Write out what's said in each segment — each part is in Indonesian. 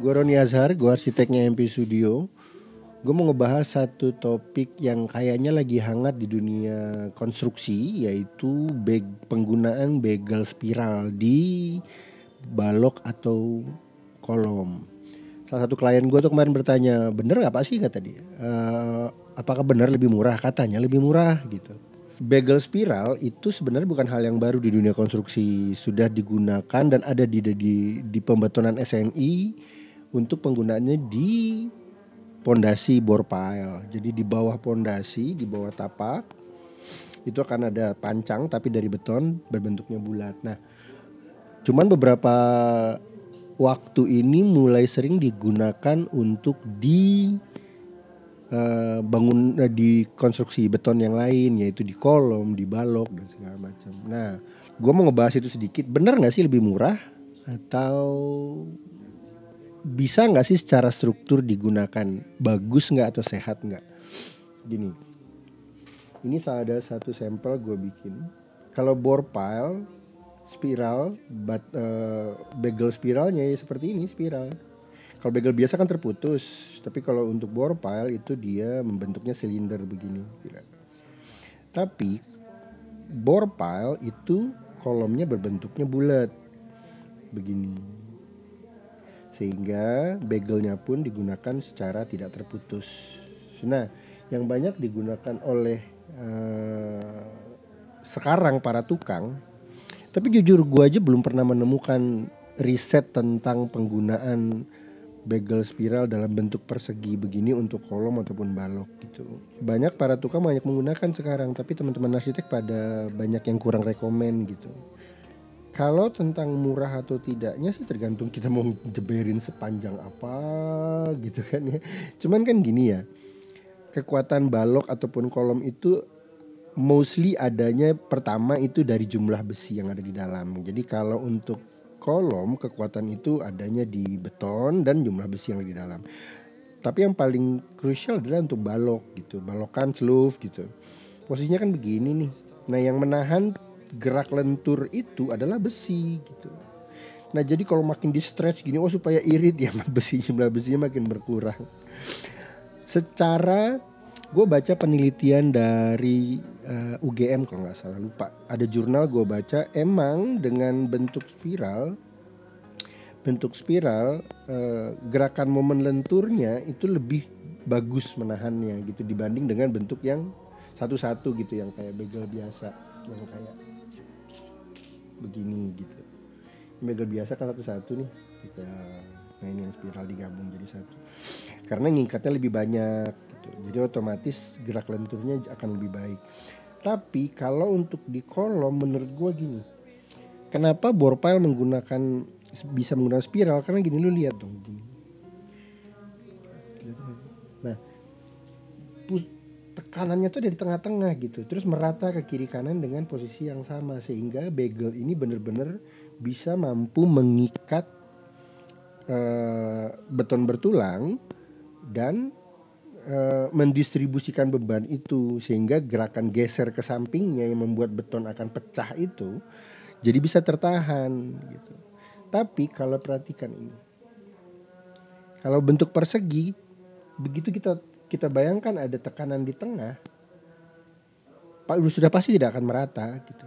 Gue Roni Azhar, gue arsiteknya MP Studio. Gue mau ngebahas satu topik yang kayaknya lagi hangat di dunia konstruksi, yaitu penggunaan begal spiral di balok atau kolom. Salah satu klien gue tuh kemarin bertanya, bener gak Pak sih kata dia, apakah benar lebih murah? Katanya lebih murah gitu. Begal spiral itu sebenarnya bukan hal yang baru di dunia konstruksi, sudah digunakan dan ada di pembetonan SNI untuk penggunaannya di pondasi bore pile. Jadi di bawah pondasi, di bawah tapak itu akan ada pancang tapi dari beton berbentuknya bulat. Nah, cuman beberapa waktu ini mulai sering digunakan untuk di konstruksi beton yang lain, yaitu di kolom, di balok dan segala macam. Nah, gue mau ngebahas itu sedikit. Bener nggak sih lebih murah atau bisa nggak sih secara struktur digunakan? Bagus nggak atau sehat nggak? Gini, ini ada satu sampel gue bikin. Kalau bore pile spiral, begal spiralnya ya seperti ini spiral. Kalau begal biasa kan terputus, tapi kalau untuk bore pile itu dia membentuknya silinder begini. Tapi bore pile itu kolomnya berbentuknya bulat begini, sehingga begalnya pun digunakan secara tidak terputus. Nah, yang banyak digunakan oleh sekarang para tukang, tapi jujur gue aja belum pernah menemukan riset tentang penggunaan begal spiral dalam bentuk persegi begini untuk kolom ataupun balok gitu. Banyak para tukang banyak menggunakan sekarang, tapi teman-teman arsitek pada banyak yang kurang rekomen gitu. Kalau tentang murah atau tidaknya sih tergantung kita mau jeberin sepanjang apa gitu kan ya. Cuman kan gini ya, kekuatan balok ataupun kolom itu mostly adanya pertama itu dari jumlah besi yang ada di dalam. Jadi kalau untuk kolom kekuatan itu adanya di beton dan jumlah besi yang ada di dalam. Tapi yang paling krusial adalah untuk balok gitu, balokan sleeve gitu. Posisinya kan begini nih. Nah, yang menahan gerak lentur itu adalah besi gitu. Nah, jadi kalau makin di stretch gini, supaya irit ya besi, jumlah besinya makin berkurang. Secara gue baca penelitian dari UGM kalau nggak salah, lupa. Ada jurnal gue baca, emang dengan bentuk spiral gerakan momen lenturnya itu lebih bagus menahannya gitu dibanding dengan bentuk yang satu-satu gitu, yang kayak begal biasa, yang kayak begini gitu. Begal biasa kan satu-satu nih, kita ini yang spiral digabung jadi satu. Karena ngikatnya lebih banyak gitu. Jadi otomatis gerak lenturnya akan lebih baik. Tapi kalau untuk di kolom menurut gue gini, kenapa bore pile bisa menggunakan spiral? Karena gini, lu lihat dong gini. Nah, tekanannya tuh dari tengah-tengah gitu, terus merata ke kiri kanan dengan posisi yang sama, sehingga begal ini benar-benar bisa mampu mengikat beton bertulang dan mendistribusikan beban itu, sehingga gerakan geser ke sampingnya yang membuat beton akan pecah itu jadi bisa tertahan gitu. Tapi kalau perhatikan ini, kalau bentuk persegi, begitu kita bayangkan ada tekanan di tengah, sudah pasti tidak akan merata gitu.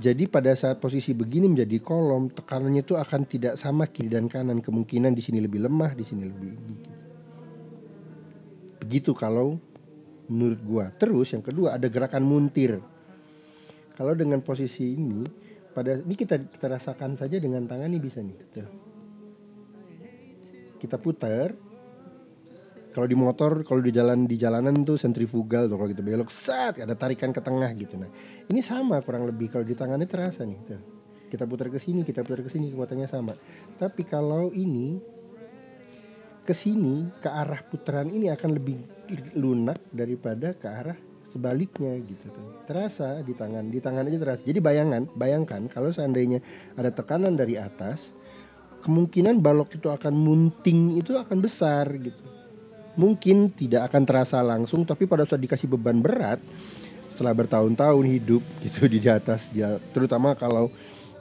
Jadi pada saat posisi begini menjadi kolom, tekanannya itu akan tidak sama kiri dan kanan, kemungkinan di sini lebih lemah, di sini lebih gitu. Begitu kalau menurut gua. Terus yang kedua ada gerakan muntir. Kalau dengan posisi ini, ini kita rasakan saja dengan tangan nih, bisa nih. Tuh. Kita putar. Kalau di motor, kalau di jalanan tuh sentrifugal tuh, kalau kita belok, ada tarikan ke tengah gitu. Nah, ini sama kurang lebih kalau di tangannya terasa nih. Tuh. Kita putar ke sini, kekuatannya sama. Tapi kalau ini ke sini, ke arah putaran ini akan lebih lunak daripada ke arah sebaliknya gitu tuh. Terasa di tangan aja terasa. Jadi bayangkan kalau seandainya ada tekanan dari atas, kemungkinan balok itu akan munting itu akan besar gitu. Mungkin tidak akan terasa langsung, tapi pada saat dikasih beban berat setelah bertahun-tahun hidup gitu di atas, terutama kalau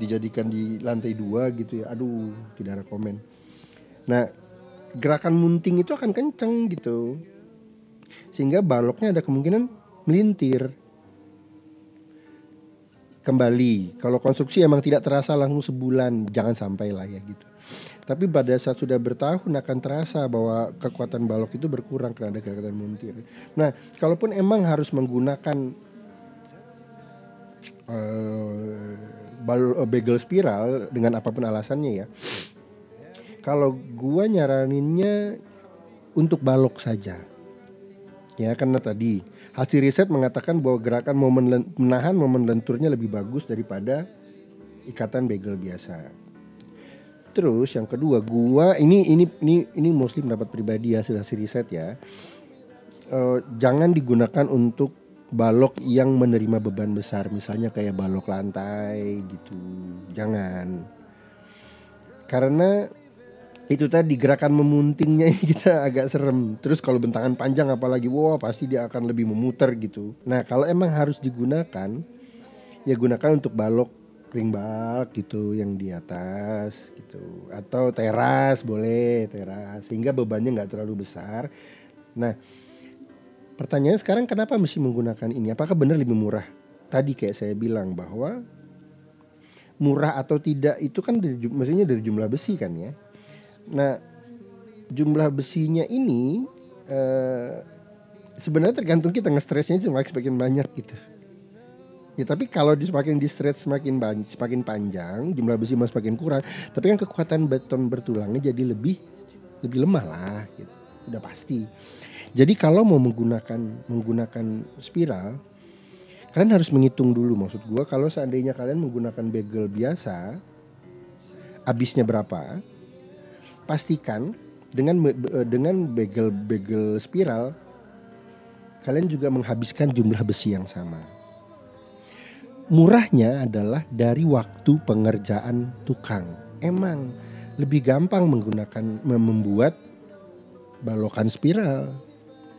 dijadikan di lantai 2 gitu ya. Aduh, tidak ada komen. Nah, gerakan munting itu akan kenceng gitu, sehingga baloknya ada kemungkinan melintir. Kembali, kalau konstruksi emang tidak terasa langsung sebulan, jangan sampai lah ya gitu. Tapi pada saat sudah bertahun akan terasa bahwa kekuatan balok itu berkurang karena ada gerakan muntir. Nah, kalaupun emang harus menggunakan bagel spiral dengan apapun alasannya ya, kalau gua nyaraninnya untuk balok saja. Ya, karena tadi hasil riset mengatakan bahwa gerakan menahan momen lenturnya lebih bagus daripada ikatan bagel biasa. Terus yang kedua, gua ini mostly pendapat pribadi ya, hasil riset ya. Jangan digunakan untuk balok yang menerima beban besar, misalnya kayak balok lantai gitu. Jangan. Karena itu tadi gerakan memuntingnya kita agak serem. Terus kalau bentangan panjang apalagi, wah pasti dia akan lebih memutar gitu. Nah, kalau emang harus digunakan, ya gunakan untuk balok ring bulk gitu yang di atas gitu, atau teras boleh, teras, sehingga bebannya nggak terlalu besar. Nah, pertanyaannya sekarang kenapa mesti menggunakan ini? Apakah benar lebih murah? Tadi kayak saya bilang bahwa murah atau tidak itu kan maksudnya dari jumlah besi kan ya. Nah, jumlah besinya ini sebenarnya tergantung kita nge-stressnya semakin banyak gitu. Ya, tapi kalau semakin di-stretch semakin panjang, jumlah besi semakin kurang. Tapi kan kekuatan beton bertulangnya jadi lebih lemah lah gitu. Udah pasti. Jadi kalau mau menggunakan spiral, kalian harus menghitung dulu. Maksud gue, kalau seandainya kalian menggunakan bagel biasa, habisnya berapa? Pastikan dengan bagel spiral kalian juga menghabiskan jumlah besi yang sama. Murahnya adalah dari waktu pengerjaan tukang. Emang lebih gampang membuat balokan spiral,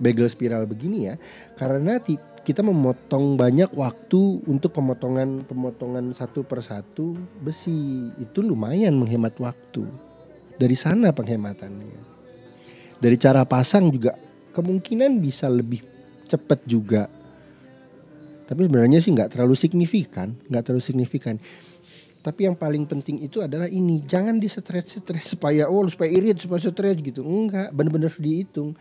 bagel spiral begini ya, karena kita memotong banyak waktu untuk pemotongan satu persatu besi. Itu lumayan menghemat waktu. Dari sana penghematannya. Dari cara pasang juga kemungkinan bisa lebih cepat juga. Tapi sebenarnya sih nggak terlalu signifikan. Tapi yang paling penting itu adalah ini, jangan di-stretch supaya irit, supaya stretch gitu. Enggak, benar-benar dihitung.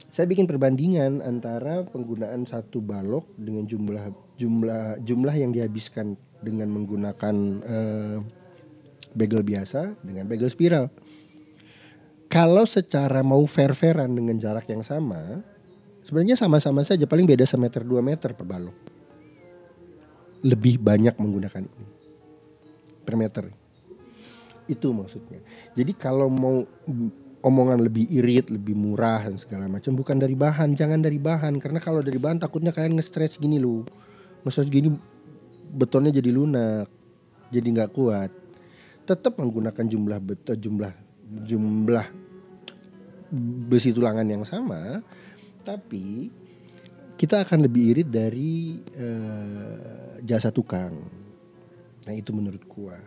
Saya bikin perbandingan antara penggunaan satu balok dengan jumlah yang dihabiskan dengan menggunakan bagel biasa dengan bagel spiral. Kalau secara mau fair-fairan dengan jarak yang sama, sebenarnya sama-sama saja, paling beda 1-2 meter per balok. Lebih banyak menggunakan ini per meter. Itu maksudnya. Jadi kalau mau omongan lebih irit, lebih murah dan segala macam, bukan dari bahan, jangan dari bahan. Karena kalau dari bahan takutnya kalian nge-stretch gini loh. Nge-stretch gini betonnya jadi lunak, jadi nggak kuat. Tetap menggunakan jumlah besi tulangan yang sama, tapi kita akan lebih irit dari jasa tukang. Nah, itu menurut gua.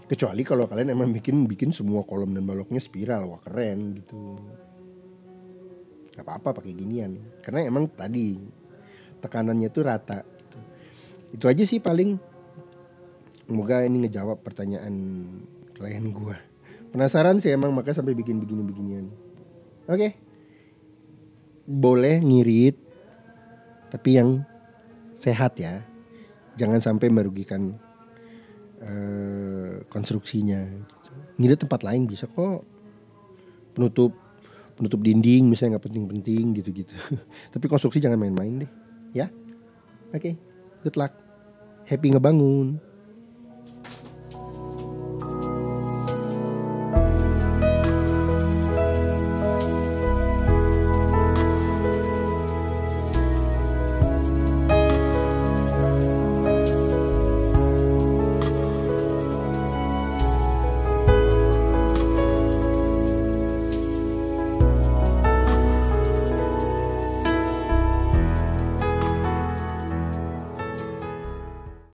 Kecuali kalau kalian emang bikin semua kolom dan baloknya spiral, wah keren gitu. Gak apa-apa pakai ginian, karena emang tadi tekanannya tuh rata gitu. Itu aja sih paling. Semoga ini ngejawab pertanyaan klien gue. Penasaran sih emang, makanya sampai bikin beginian. Oke. Boleh ngirit, tapi yang sehat ya. Jangan sampai merugikan konstruksinya gitu. Ngirit tempat lain bisa kok. Penutup dinding misalnya, nggak penting-penting gitu-gitu. Tapi konstruksi jangan main-main deh, ya. Oke. Good luck. Happy ngebangun.